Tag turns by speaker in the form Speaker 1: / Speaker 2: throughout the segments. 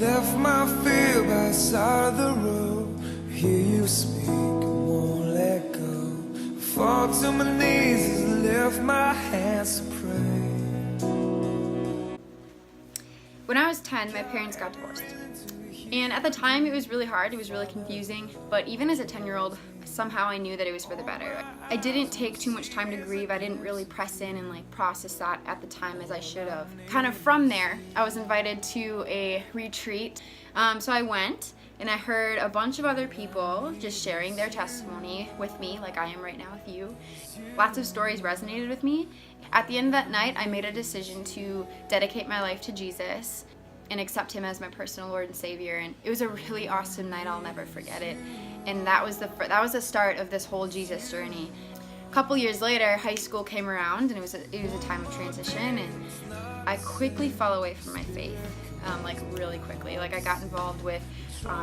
Speaker 1: Left my fear by the side of the road. Hear you speak and won't let go. Fall to my knees and lift my hands to pray.
Speaker 2: When I was 10, my parents got divorced. And at the time, it was really hard, it was really confusing, but even as a 10-year-old, somehow I knew that it was for the better. I didn't take too much time to grieve. I didn't really press in and process that at the time as I should have. Kind of from there, I was invited to a retreat. So I went, and I heard a bunch of other people just sharing their testimony with me, like I am right now with you. Lots of stories resonated with me. At the end of that night, I made a decision to dedicate my life to Jesus and accept him as my personal Lord and Savior, and it was a really awesome night. I'll never forget it. And that was the start of this whole Jesus journey. A couple years later, high school came around, and it was a time of transition, and I quickly fell away from my faith, really quickly. I got involved with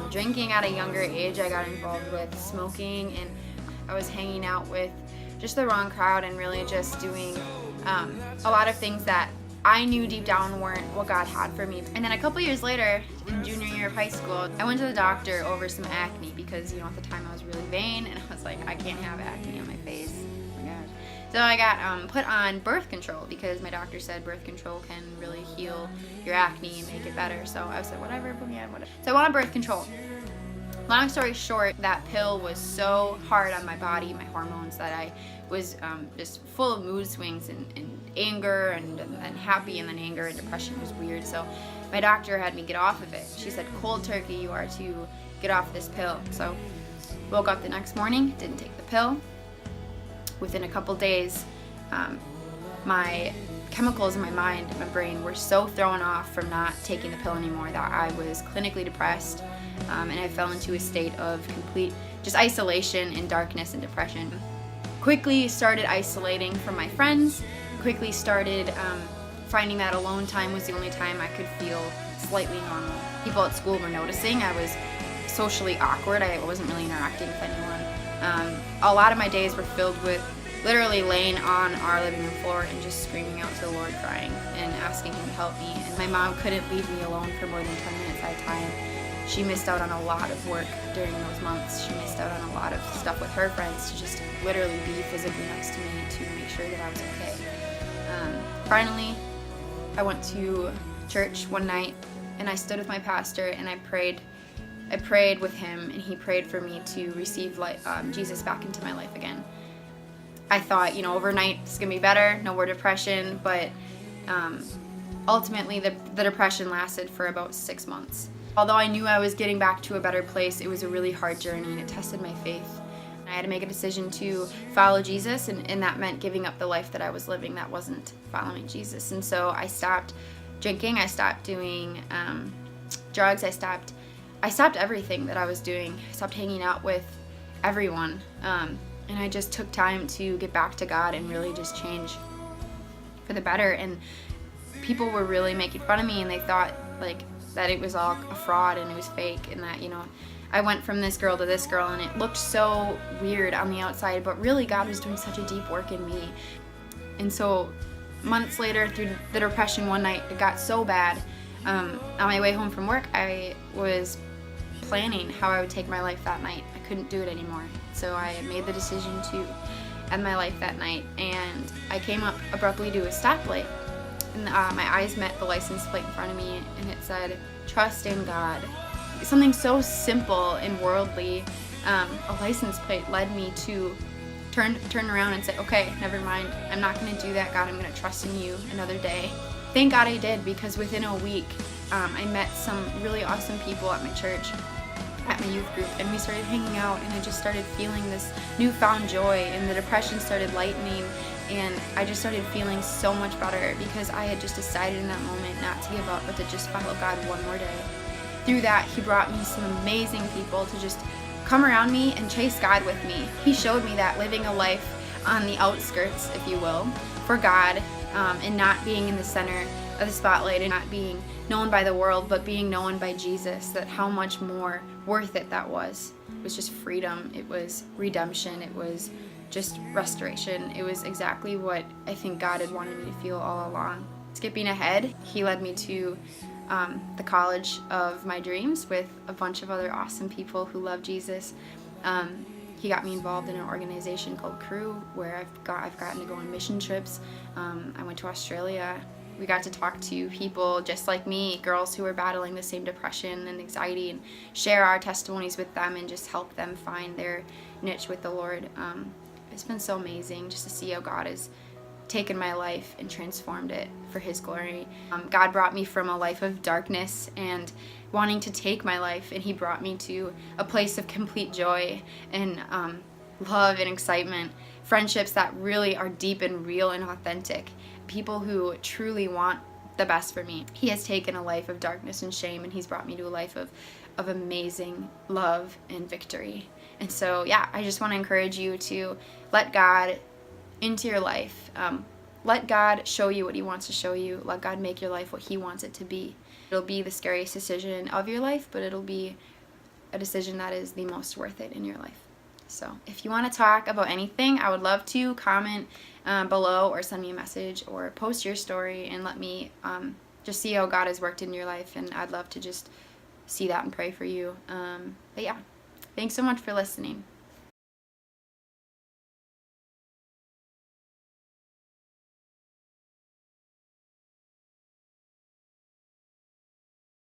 Speaker 2: drinking at a younger age. I got involved with smoking, and I was hanging out with just the wrong crowd and really just doing a lot of things that I knew deep down weren't what God had for me. And then a couple years later, in junior year of high school, I went to the doctor over some acne because, at the time I was really vain, and I was like, I can't have acne on my face. Oh my gosh. So I got put on birth control because my doctor said birth control can really heal your acne and make it better. So I was like, whatever, put me on whatever. So I went on birth control. Long story short, that pill was so hard on my body, my hormones, that I was just full of mood swings and anger and happy, and then anger and depression was weird. So my doctor had me get off of it. She said, cold turkey, you are to get off this pill. So woke up the next morning, didn't take the pill. Within a couple days, my chemicals in my mind and my brain were so thrown off from not taking the pill anymore that I was clinically depressed, and I fell into a state of complete just isolation and darkness and depression. Quickly started isolating from my friends, quickly started finding that alone time was the only time I could feel slightly normal. People at school were noticing I was socially awkward. I wasn't really interacting with anyone. A lot of my days were filled with literally laying on our living room floor and just screaming out to the Lord, crying and asking him to help me. And my mom couldn't leave me alone for more than 10 minutes at a time. She missed out on a lot of work during those months. She missed out on a lot of stuff with her friends to just literally be physically next to me to make sure that I was okay. Finally, I went to church one night, and I stood with my pastor and I prayed with him, and he prayed for me to receive Jesus back into my life again. I thought, overnight it's gonna be better, no more depression, but ultimately the depression lasted for about 6 months. Although I knew I was getting back to a better place, it was a really hard journey, and it tested my faith. I had to make a decision to follow Jesus, and that meant giving up the life that I was living that wasn't following Jesus. And so I stopped drinking, I stopped doing drugs, I stopped everything that I was doing. I stopped hanging out with everyone, and I just took time to get back to God and really just change for the better. And people were really making fun of me, and they thought that it was all a fraud and it was fake, and that I went from this girl to this girl, and it looked so weird on the outside, but really God was doing such a deep work in me. And so months later, through the depression, one night it got so bad. On my way home from work, I was planning how I would take my life that night. I couldn't do it anymore, so I made the decision to end my life that night. And I came up abruptly to a stoplight, and my eyes met the license plate in front of me, and it said, "Trust in God." Something so simple and worldly, a license plate led me to turn around and say, okay, never mind, I'm not going to do that, God, I'm going to trust in you another day. Thank God I did, because within a week, I met some really awesome people at my church, at my youth group, and we started hanging out, and I just started feeling this newfound joy, and the depression started lightening, and I just started feeling so much better because I had just decided in that moment not to give up, but to just follow God one more day. Through that, he brought me some amazing people to just come around me and chase God with me. He showed me that living a life on the outskirts, if you will, for God, and not being in the center of the spotlight and not being known by the world, but being known by Jesus, that how much more worth it that was. It was just freedom, it was redemption, it was just restoration. It was exactly what I think God had wanted me to feel all along. Skipping ahead, he led me to the college of my dreams with a bunch of other awesome people who love Jesus. He got me involved in an organization called Crew, where I've gotten to go on mission trips. I went to Australia. We got to talk to people just like me, girls who are battling the same depression and anxiety, and share our testimonies with them and just help them find their niche with the Lord. It's been so amazing just to see how God has taken my life and transformed it for His glory. God brought me from a life of darkness and wanting to take my life, and He brought me to a place of complete joy and love and excitement, friendships that really are deep and real and authentic, people who truly want the best for me. He has taken a life of darkness and shame, and He's brought me to a life of amazing love and victory. And so, yeah, I just want to encourage you to let God into your life. Let God show you what He wants to show you. Let God make your life what He wants it to be. It'll be the scariest decision of your life, but it'll be a decision that is the most worth it in your life. So if you want to talk about anything, I would love to comment below or send me a message or post your story and let me just see how God has worked in your life, and I'd love to just see that and pray for you. But yeah, thanks so much for listening.